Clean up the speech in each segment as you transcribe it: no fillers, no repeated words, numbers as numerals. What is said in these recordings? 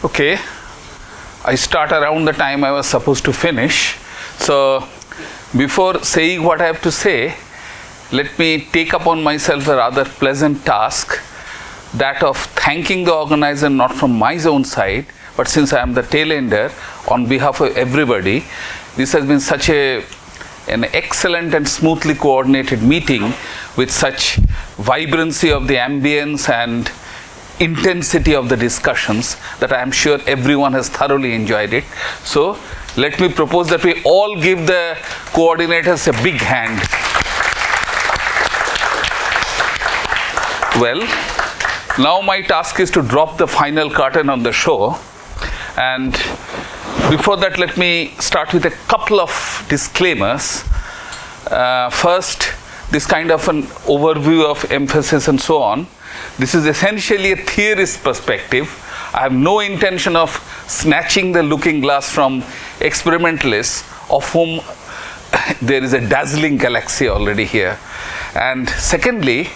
Okay, I start around the time I was supposed to finish. So before saying what I have to say, let me take upon myself a rather pleasant task, that of thanking the organizer not from my own side, but since I am the tail ender, on behalf of everybody. This has been such an excellent and smoothly coordinated meeting with such vibrancy of the ambience and intensity of the discussions that I am sure everyone has thoroughly enjoyed it. So let me propose that we all give the coordinators a big hand. Well, now my task is to drop the final curtain on the show, and before that let me start with a couple of disclaimers. First, this kind of an overview of emphasis and so on. This is essentially a theorist perspective. I have no intention of snatching the looking glass from experimentalists, of whom there is a dazzling galaxy already here. And secondly,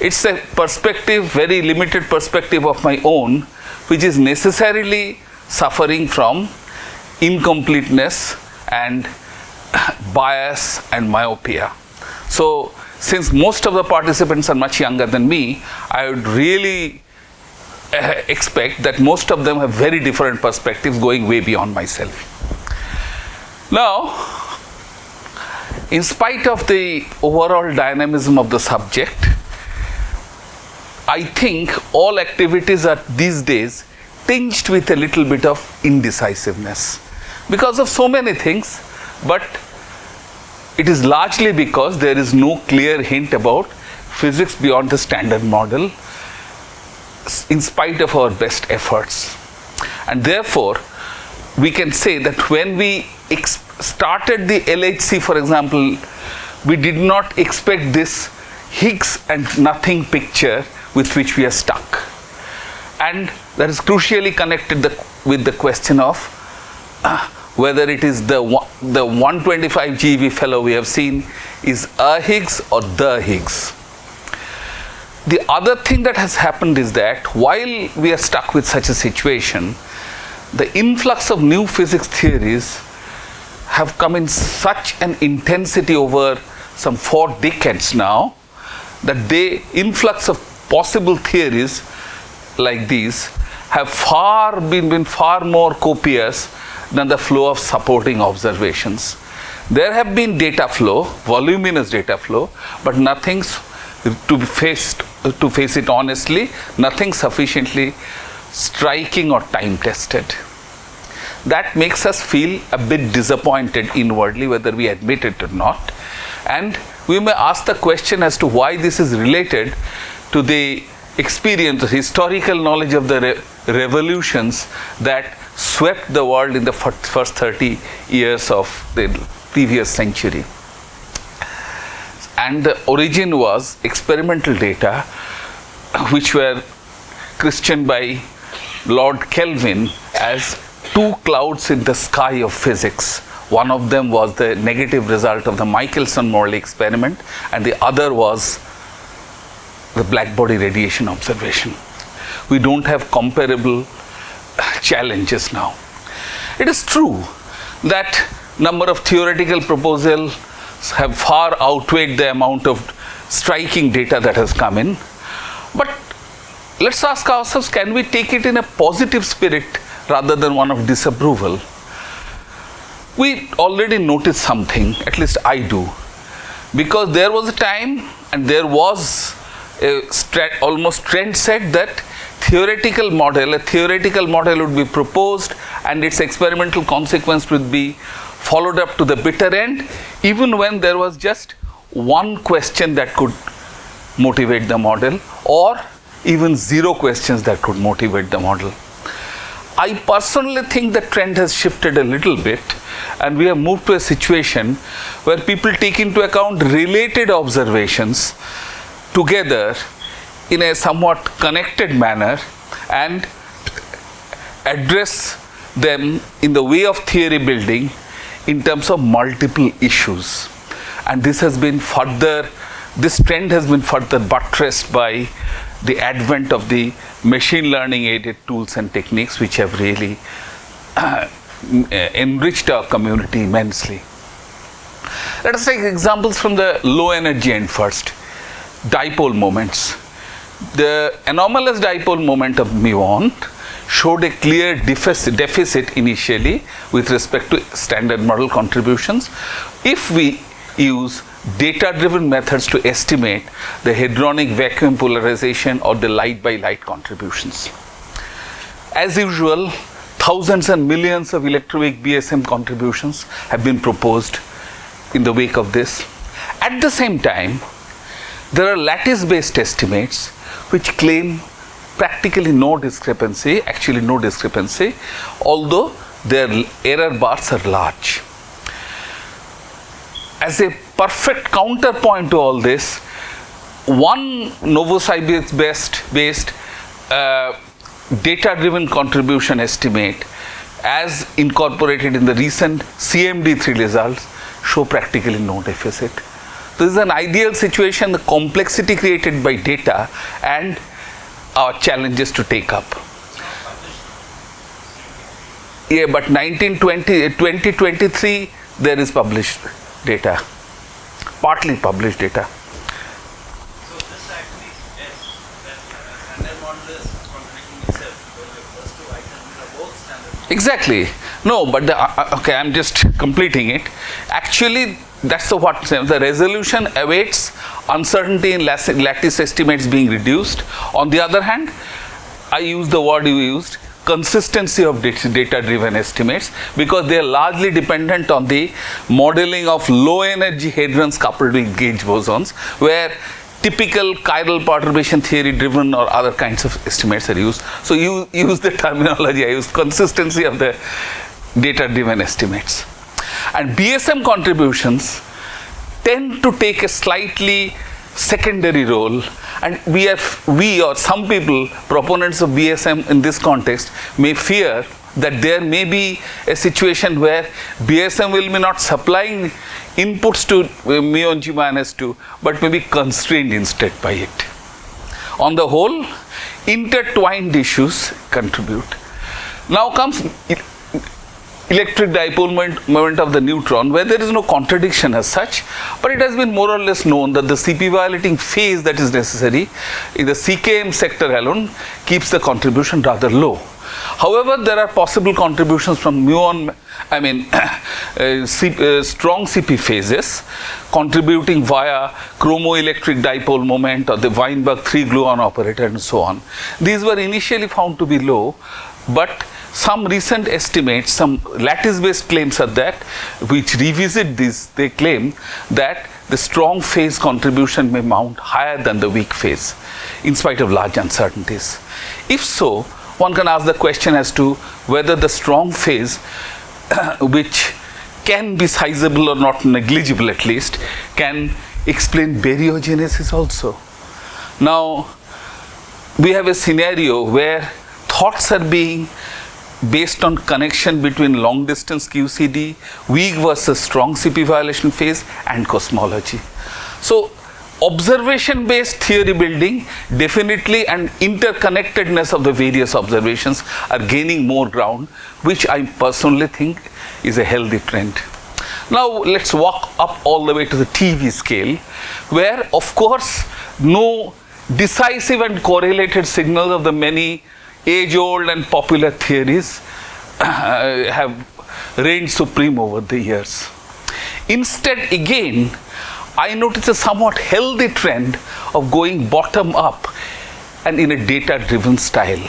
it's a perspective, very limited perspective of my own, which is necessarily suffering from incompleteness and bias and myopia. So since most of the participants are much younger than me, I would really expect that most of them have very different perspectives going way beyond myself. Now, in spite of the overall dynamism of the subject, I think all activities are these days tinged with a little bit of indecisiveness because of so many things, but it is largely because there is no clear hint about physics beyond the standard model in spite of our best efforts. And therefore, we can say that when we started the LHC, for example, we did not expect this Higgs and nothing picture with which we are stuck. And that is crucially connected with the question of whether it is the 125 GeV fellow we have seen is a Higgs or the Higgs. The other thing that has happened is that while we are stuck with such a situation, the influx of new physics theories have come in such an intensity over some 4 decades now, that the influx of possible theories like these have been far more copious than the flow of supporting observations. There have been data flow, voluminous data flow, but nothing, to face it honestly, nothing sufficiently striking or time tested. That makes us feel a bit disappointed inwardly, whether we admit it or not. And we may ask the question as to why this is related to the experience, the historical knowledge of the revolutions that swept the world in the first 30 years of the previous century. And the origin was experimental data which were christened by Lord Kelvin as 2 clouds in the sky of physics. One of them was the negative result of the Michelson-Morley experiment, and the other was the black body radiation observation. We don't have comparable challenges now. It is true that number of theoretical proposals have far outweighed the amount of striking data that has come in. But let's ask ourselves, can we take it in a positive spirit rather than one of disapproval? We already noticed something, at least I do, because there was a time and there was almost trend set that a theoretical model would be proposed and its experimental consequence would be followed up to the bitter end, even when there was just one question that could motivate the model, or even 0 questions that could motivate the model. I personally think the trend has shifted a little bit, and we have moved to a situation where people take into account related observations together in a somewhat connected manner and address them in the way of theory building in terms of multiple issues. And this trend has been further buttressed by the advent of the machine learning aided tools and techniques which have really enriched our community immensely. Let us take examples from the low energy end first. Dipole moments. The anomalous dipole moment of muon showed a clear deficit initially with respect to standard model contributions. If we use data-driven methods to estimate the hadronic vacuum polarization or the light by light contributions. As usual, thousands and millions of electroweak BSM contributions have been proposed in the wake of this. At the same time, there are lattice-based estimates which claim practically no discrepancy, although their error bars are large. As a perfect counterpoint to all this, one Novosibirsk-based data-driven contribution estimate as incorporated in the recent CMD3 results show practically no deficit. This is an ideal situation, the complexity created by data and our challenges to take up. Yeah, but 2023 there is published data, partly published data. So this actually is that standard model is contradicting itself because the first two items are both standard. Exactly. No, but okay, I'm just completing it. Actually, that's the resolution awaits uncertainty in lattice estimates being reduced. On the other hand, I use the word you used, consistency of data-driven estimates, because they are largely dependent on the modeling of low energy hadrons coupled with gauge bosons, where typical chiral perturbation theory driven or other kinds of estimates are used. So you use the terminology, I use consistency of the data-driven estimates. And BSM contributions tend to take a slightly secondary role, and we or some people, proponents of BSM in this context, may fear that there may be a situation where BSM will be not supplying inputs to muon G minus 2, but may be constrained instead by it. On the whole, intertwined issues contribute. Now comes electric dipole moment of the neutron, where there is no contradiction as such, but it has been more or less known that the CP violating phase that is necessary in the CKM sector alone keeps the contribution rather low. However, there are possible contributions from muon, strong CP phases contributing via chromoelectric dipole moment or the Weinberg 3-gluon operator and so on. These were initially found to be low, but some recent estimates, some lattice-based claims are that, which revisit this, they claim that the strong phase contribution may mount higher than the weak phase, in spite of large uncertainties. If so, one can ask the question as to whether the strong phase, which can be sizable or not negligible at least, can explain baryogenesis also. Now, we have a scenario where thoughts are being based on connection between long distance QCD, weak versus strong CP violation phase, and cosmology. So, observation based theory building definitely, and interconnectedness of the various observations are gaining more ground, which I personally think is a healthy trend. Now let's walk up all the way to the TV scale, where of course no decisive and correlated signals of the many age-old and popular theories have reigned supreme over the years. Instead, again, I notice a somewhat healthy trend of going bottom up and in a data-driven style.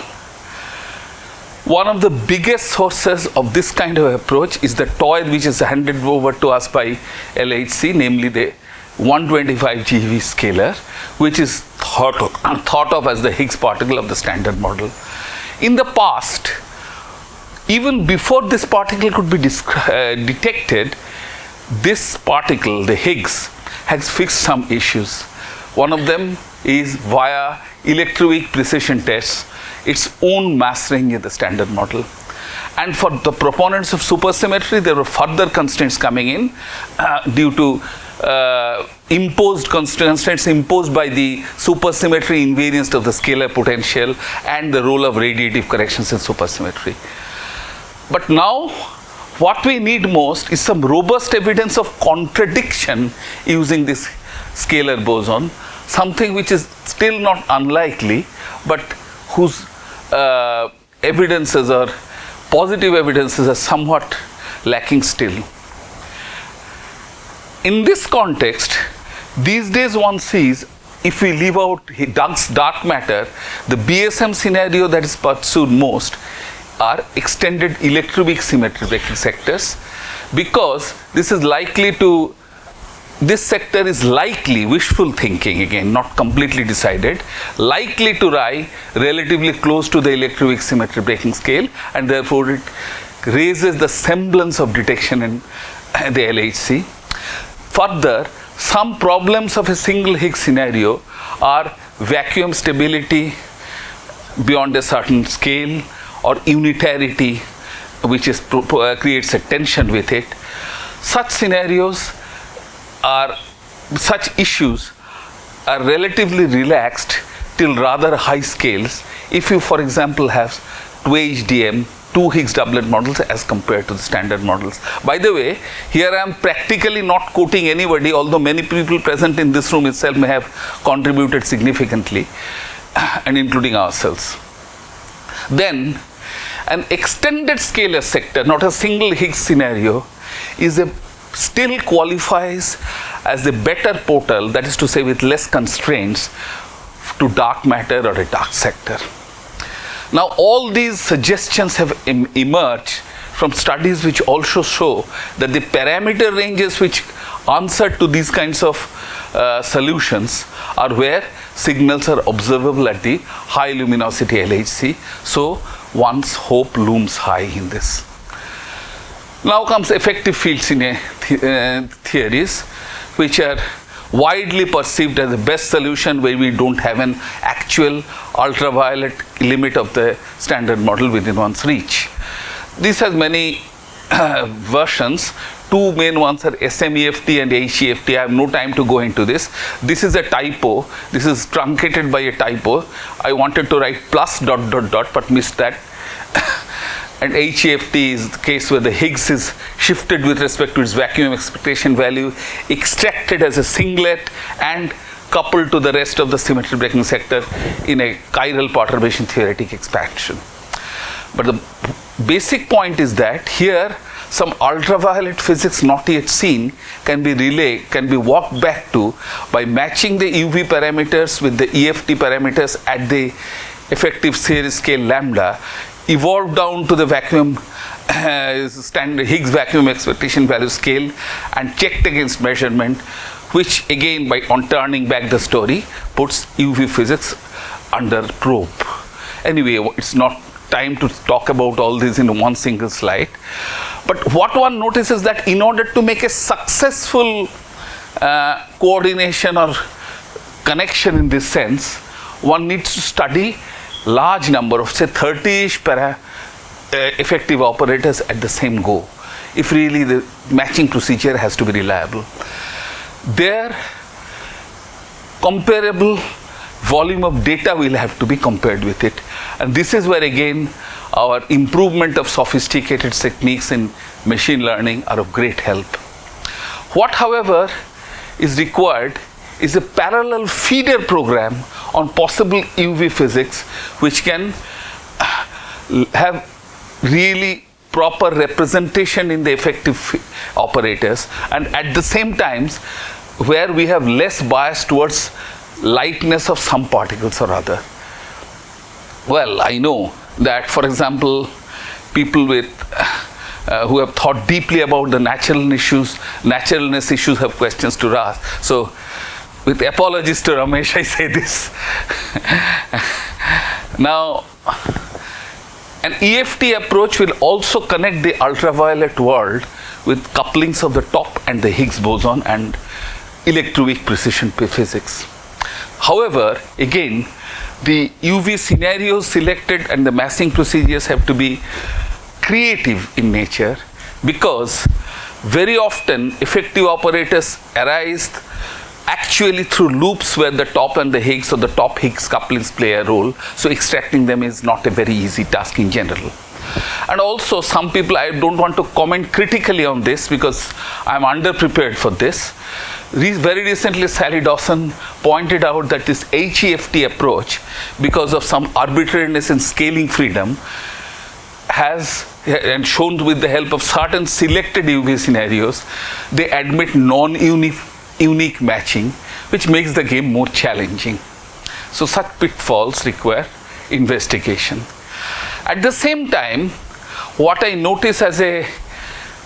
One of the biggest sources of this kind of approach is the toy which is handed over to us by LHC, namely the 125 GeV scalar, which is thought of as the Higgs particle of the standard model. In the past, even before this particle could be detected, this particle, the Higgs, has fixed some issues. One of them is via electroweak precision tests, its own mass range in the standard model. And for the proponents of supersymmetry, there were further constraints coming in due to imposed constraints imposed by the supersymmetry invariance of the scalar potential and the role of radiative corrections in supersymmetry. But now what we need most is some robust evidence of contradiction using this scalar boson, something which is still not unlikely, but whose evidences or positive evidences are somewhat lacking still. In this context, these days one sees, if we leave out Doug's dark matter, the BSM scenario that is pursued most are extended electroweak symmetry breaking sectors, because this is likely to, this sector is likely, wishful thinking again, not completely decided, likely to lie relatively close to the electroweak symmetry breaking scale, and therefore it raises the semblance of detection in the LHC. Further, some problems of a single Higgs scenario are vacuum stability beyond a certain scale, or unitarity, which is creates a tension with it. Such scenarios are, such issues are relatively relaxed till rather high scales if you, for example, have 2HDM, 2 Higgs doublet models as compared to the standard models. By the way, here I am practically not quoting anybody, although many people present in this room itself may have contributed significantly, and including ourselves. Then, an extended scalar sector, not a single Higgs scenario, is a still qualifies as a better portal, that is to say with less constraints, to dark matter or a dark sector. Now all these suggestions have emerged from studies which also show that the parameter ranges which answer to these kinds of solutions are where signals are observable at the high luminosity LHC. So one's hope looms high in this. Now comes effective field theories, which are widely perceived as the best solution where we don't have an actual ultraviolet limit of the standard model within one's reach. This has many versions. Two main ones are SMEFT and HEFT. I have no time to go into this. This is a typo. This is truncated by a typo. I wanted to write plus ... but missed that. And HEFT is the case where the Higgs is shifted with respect to its vacuum expectation value, extracted as a singlet, and coupled to the rest of the symmetry breaking sector in a chiral perturbation theoretic expansion. But the basic point is that here some ultraviolet physics not yet seen can be walked back to by matching the UV parameters with the EFT parameters at the effective series scale lambda, evolved down to the vacuum standard Higgs vacuum expectation value scale, and checked against measurement, which again, by on turning back the story, puts UV physics under probe. Anyway, it's not time to talk about all this in one single slide. But what one notices that in order to make a successful coordination or connection in this sense, one needs to study large number of, say, 30-ish effective operators at the same go, if really the matching procedure has to be reliable. Their comparable volume of data will have to be compared with it. And this is where again our improvement of sophisticated techniques in machine learning are of great help. What, however, is required is a parallel feeder program on possible UV physics which can have really proper representation in the effective operators, and at the same time where we have less bias towards lightness of some particles or other. Well, I know that, for example, people with who have thought deeply about the naturalness issues have questions to ask. So with apologies to Ramesh, I say this. Now, an EFT approach will also connect the ultraviolet world with couplings of the top and the Higgs boson and electroweak precision physics. However, again, the UV scenarios selected and the massing procedures have to be creative in nature, because very often effective operators arise actually through loops where the top and the Higgs or the top Higgs couplings play a role. So extracting them is not a very easy task in general. And also some people, I don't want to comment critically on this because I'm underprepared for this. Very recently Sally Dawson pointed out that this HEFT approach, because of some arbitrariness in scaling freedom, has, and shown with the help of certain selected UV scenarios, they admit non-unique matching, which makes the game more challenging. So such pitfalls require investigation. At the same time, what I notice as a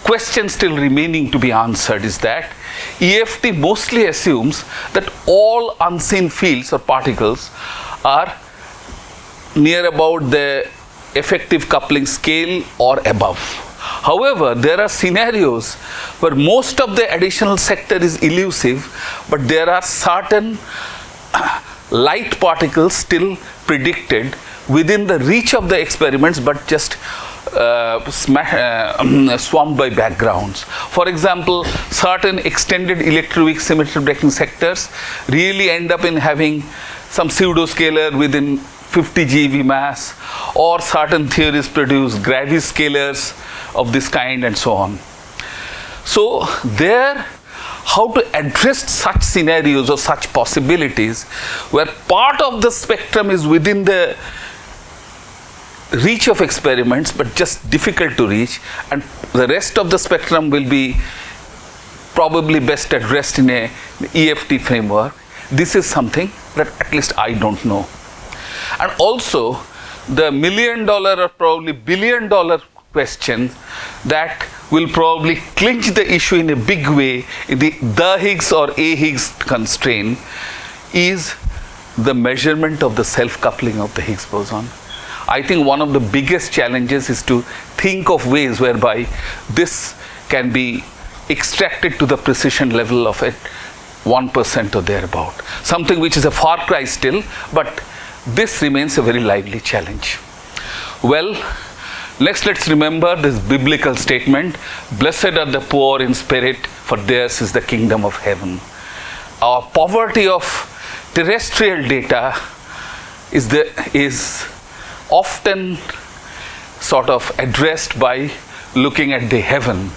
question still remaining to be answered is that EFT mostly assumes that all unseen fields or particles are near about the effective coupling scale or above. However, there are scenarios where most of the additional sector is elusive, but there are certain light particles still predicted within the reach of the experiments, but just swamped by backgrounds. For example, certain extended electroweak symmetry breaking sectors really end up in having some pseudoscalar within 50 GeV mass, or certain theories produce graviscalars of this kind and so on. So there, how to address such scenarios or such possibilities where part of the spectrum is within the reach of experiments but just difficult to reach, and the rest of the spectrum will be probably best addressed in a EFT framework. This is something that at least I don't know. And also the $1 million or probably $1 billion question that will probably clinch the issue in a big way in the Higgs or A Higgs constraint is the measurement of the self-coupling of the Higgs boson. I think one of the biggest challenges is to think of ways whereby this can be extracted to the precision level of it 1% or thereabout. Something which is a far cry still, but this remains a very lively challenge. Well, next let's remember this biblical statement, blessed are the poor in spirit, for theirs is the kingdom of heaven. Our poverty of terrestrial data is often sort of addressed by looking at the heaven,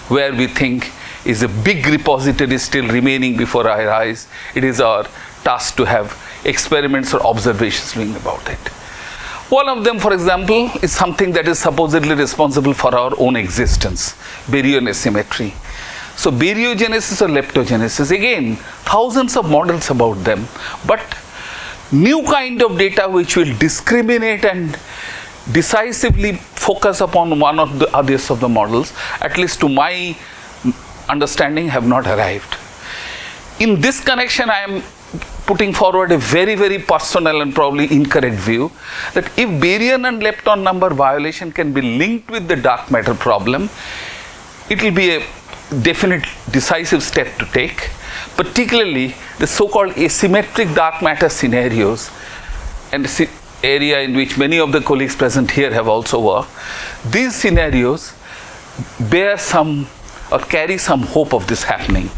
where we think is a big repository still remaining before our eyes. It is our task to have experiments or observations doing about it. One of them, for example, is something that is supposedly responsible for our own existence, baryon asymmetry. So baryogenesis or leptogenesis, again, thousands of models about them, but new kind of data which will discriminate and decisively focus upon one or the others of the models, at least to my understanding, have not arrived. In this connection, I am putting forward a very, very personal and probably incorrect view that if baryon and lepton number violation can be linked with the dark matter problem, it will be a definite decisive step to take, particularly the so-called asymmetric dark matter scenarios, and the area in which many of the colleagues present here have also worked. These scenarios bear some or carry some hope of this happening.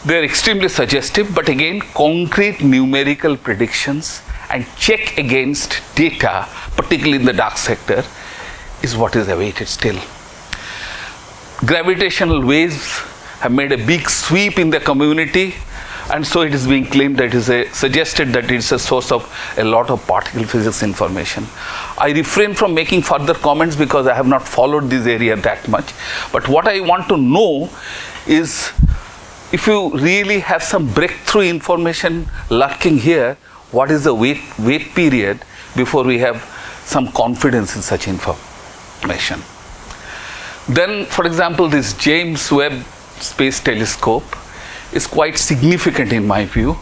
They are extremely suggestive, but again, concrete numerical predictions and check against data, particularly in the dark sector, is what is awaited still. Gravitational waves have made a big sweep in the community, and so it is being claimed that suggested that it is a source of a lot of particle physics information. I refrain from making further comments because I have not followed this area that much. But what I want to know is, if you really have some breakthrough information lurking here, what is the wait period before we have some confidence in such information? Then, for example, this James Webb Space Telescope is quite significant in my view.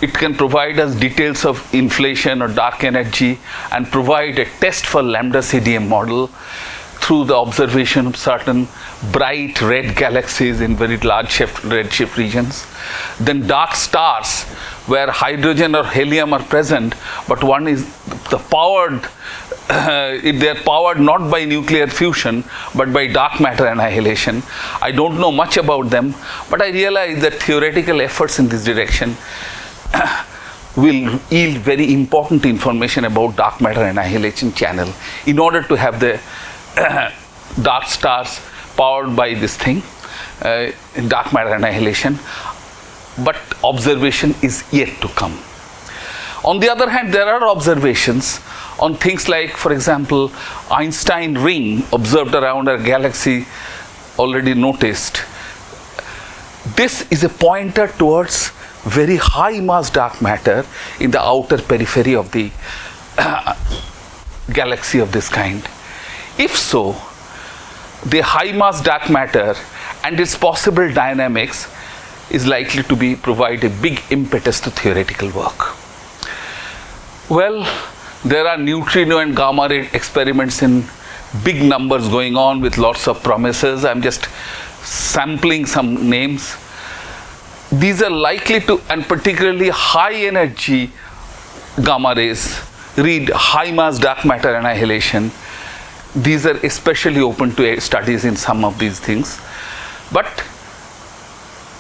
It can provide us details of inflation or dark energy and provide a test for lambda CDM model through the observation of certain bright red galaxies in very large redshift regions. Then dark stars where hydrogen or helium are present, but one is the powered, they are powered not by nuclear fusion, but by dark matter annihilation. I don't know much about them, but I realize that theoretical efforts in this direction will yield very important information about dark matter annihilation channel in order to have the dark stars powered by this thing, dark matter annihilation. But observation is yet to come. On the other hand, there are observations on things like, for example, Einstein ring observed around our galaxy, already noticed. This is a pointer towards very high mass dark matter in the outer periphery of the galaxy of this kind. If so, the high mass dark matter and its possible dynamics is likely to provide a big impetus to theoretical work. Well, there are neutrino and gamma ray experiments in big numbers going on with lots of promises. I'm just sampling some names. These are likely to, and particularly high energy gamma rays, read high mass dark matter annihilation. These are especially open to studies in some of these things. But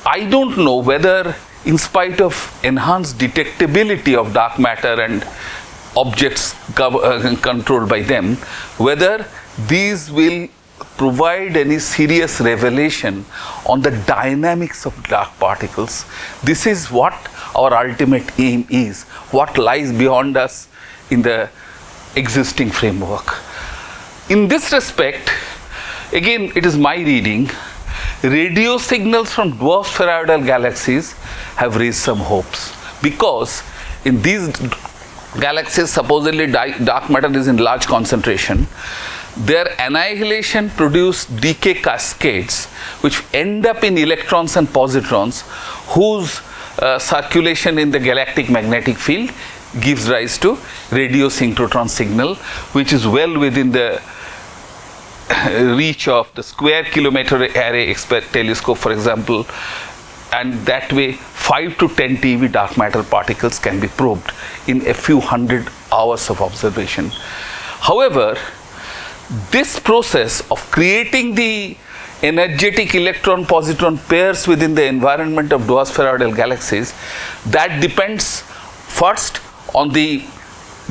I don't know whether, in spite of enhanced detectability of dark matter and objects controlled by them, whether these will provide any serious revelation on the dynamics of dark particles. This is what our ultimate aim is, what lies beyond us in the existing framework. In this respect, again, it is my reading, radio signals from dwarf spheroidal galaxies have raised some hopes, because in these galaxies supposedly dark matter is in large concentration. Their annihilation produce decay cascades which end up in electrons and positrons, whose circulation in the galactic magnetic field gives rise to radio synchrotron signal, which is well within the reach of the square kilometer array telescope, for example, and that way 5 to 10 TeV dark matter particles can be probed in a few hundred hours of observation. However, this process of creating the energetic electron-positron pairs within the environment of dwarf spheroidal galaxies, that depends first on the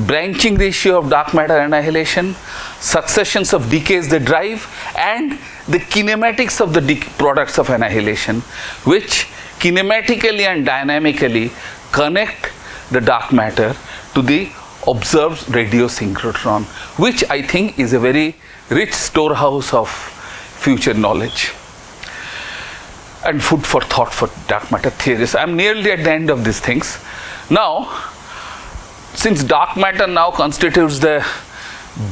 branching ratio of dark matter annihilation, successions of decays they drive, and the kinematics of the products of annihilation, which kinematically and dynamically connect the dark matter to the observed radio synchrotron, which I think is a very rich storehouse of future knowledge and food for thought for dark matter theorists. I'm nearly at the end of these things. Now, since dark matter now constitutes the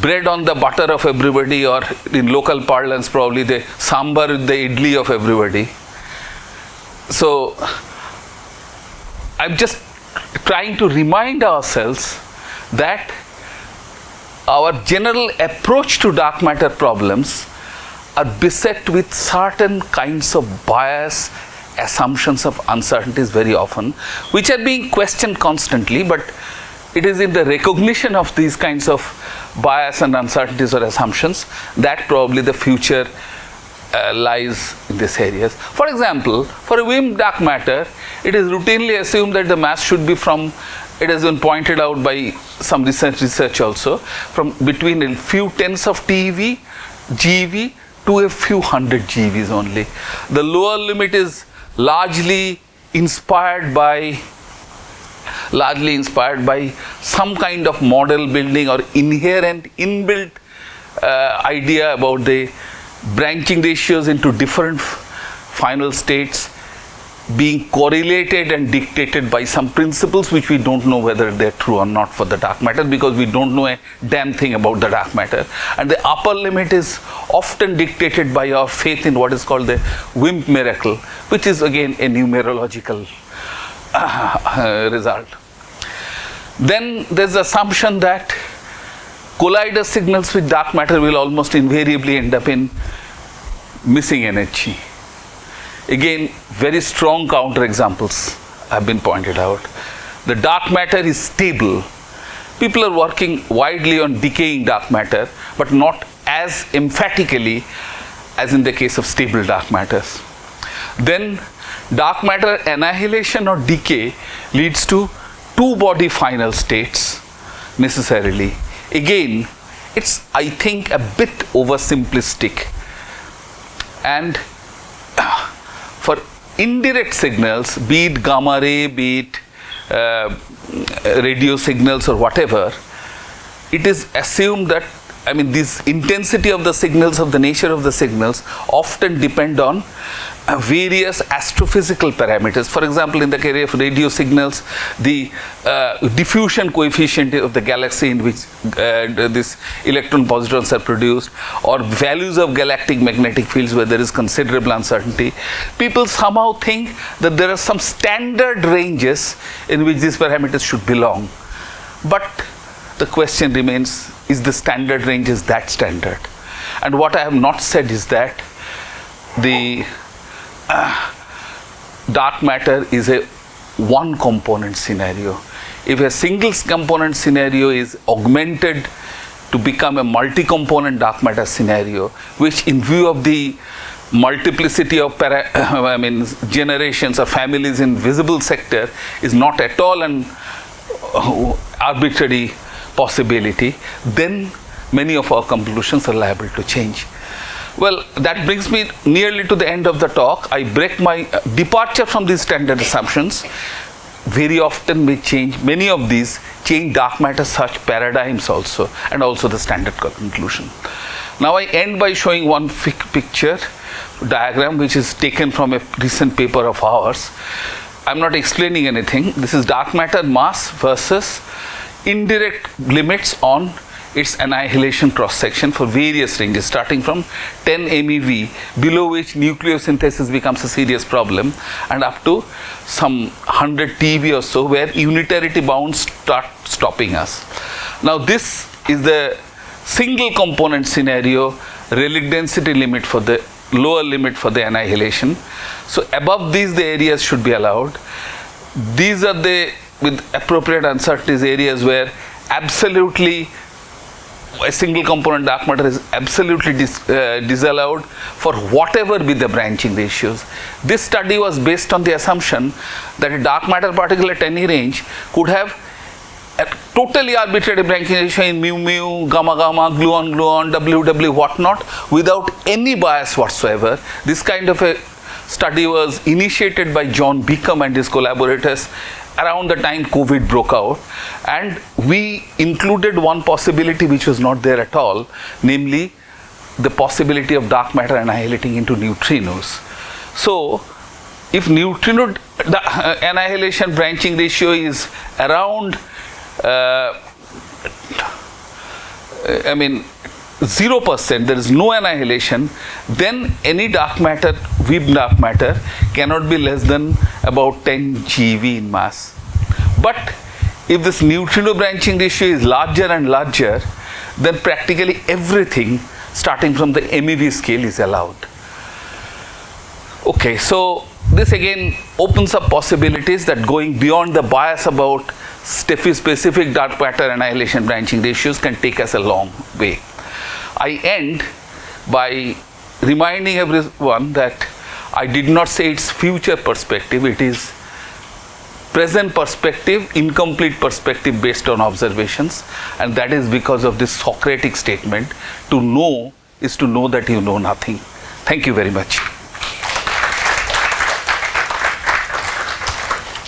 bread on the butter of everybody, or in local parlance probably the sambar, the idli of everybody. So I'm just trying to remind ourselves that our general approach to dark matter problems are beset with certain kinds of bias, assumptions of uncertainties very often, which are being questioned constantly, but it is in the recognition of these kinds of bias and uncertainties or assumptions that probably the future lies in these areas. For example, for a WIMP dark matter, it is routinely assumed that the mass should be from, it has been pointed out by some research also, from between a few tens of TeV, GeV to a few hundred GeVs only. The lower limit is largely inspired by some kind of model building or inherent inbuilt idea about the branching ratios into different final states being correlated and dictated by some principles which we don't know whether they're true or not for the dark matter, because we don't know a damn thing about the dark matter. And the upper limit is often dictated by our faith in what is called the WIMP miracle, which is again a numerological result. Then there's the assumption that collider signals with dark matter will almost invariably end up in missing energy. Again, very strong counterexamples have been pointed out. The dark matter is stable. People are working widely on decaying dark matter, but not as emphatically as in the case of stable dark matters. Then dark matter annihilation or decay leads to two-body final states necessarily. Again, it's, I think, a bit oversimplistic. And for indirect signals, be it gamma ray, be it radio signals or whatever, it is assumed that, I mean, this intensity of the signals, of the nature of the signals, often depend on various astrophysical parameters. For example, in the case of radio signals, the diffusion coefficient of the galaxy in which these electron positrons are produced, or values of galactic magnetic fields where there is considerable uncertainty. People somehow think that there are some standard ranges in which these parameters should belong. But the question remains, is the standard range is that standard? And what I have not said is that the dark matter is a one component scenario. If a single component scenario is augmented to become a multi-component dark matter scenario, which in view of the multiplicity of generations or families in visible sector is not at all an arbitrary possibility, then many of our conclusions are liable to change. Well, that brings me nearly to the end of the talk. I break my departure from these standard assumptions. Very often we change, many of these change dark matter search paradigms also, and also the standard conclusion. Now I end by showing one picture diagram which is taken from a recent paper of ours. I'm not explaining anything. This is dark matter mass versus indirect limits on its annihilation cross section for various ranges, starting from 10 MeV, below which nucleosynthesis becomes a serious problem, and up to some 100 TeV or so, where unitarity bounds start stopping us. Now this is the single component scenario relic density limit for the lower limit for the annihilation. So above these the areas should be allowed. These are the, with appropriate uncertainties, areas where absolutely a single component dark matter is absolutely disallowed for whatever be the branching ratios. This study was based on the assumption that a dark matter particle at any range could have a totally arbitrary branching ratio in mu mu, gamma gamma, gluon, WW, whatnot, without any bias whatsoever. This kind of a study was initiated by John Beacom and his collaborators around the time COVID broke out, and we included one possibility which was not there at all, namely the possibility of dark matter annihilating into neutrinos. So if neutrino annihilation branching ratio is around 0%, there is no annihilation, then any dark matter, weak dark matter, cannot be less than about 10 GeV in mass. But if this neutrino branching ratio is larger and larger, then practically everything starting from the MeV scale is allowed. Okay, so this again opens up possibilities that going beyond the bias about specific dark matter annihilation branching ratios can take us a long way. I end by reminding everyone that I did not say it's future perspective, it is present perspective, incomplete perspective based on observations, and that is because of this Socratic statement, to know is to know that you know nothing. Thank you very much.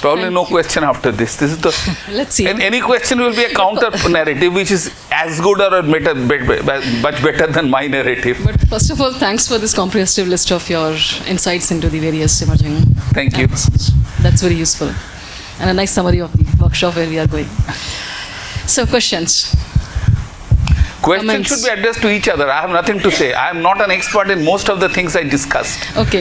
Probably no question after this. This is the. Let's see. And any question will be a counter narrative, which is as good or much better than my narrative. But first of all, thanks for this comprehensive list of your insights into the various emerging. Thank you. That's very useful, and a nice summary of the workshop where we are going. So, questions. Questions should be addressed to each other. I have nothing to say. I am not an expert in most of the things I discussed. Okay.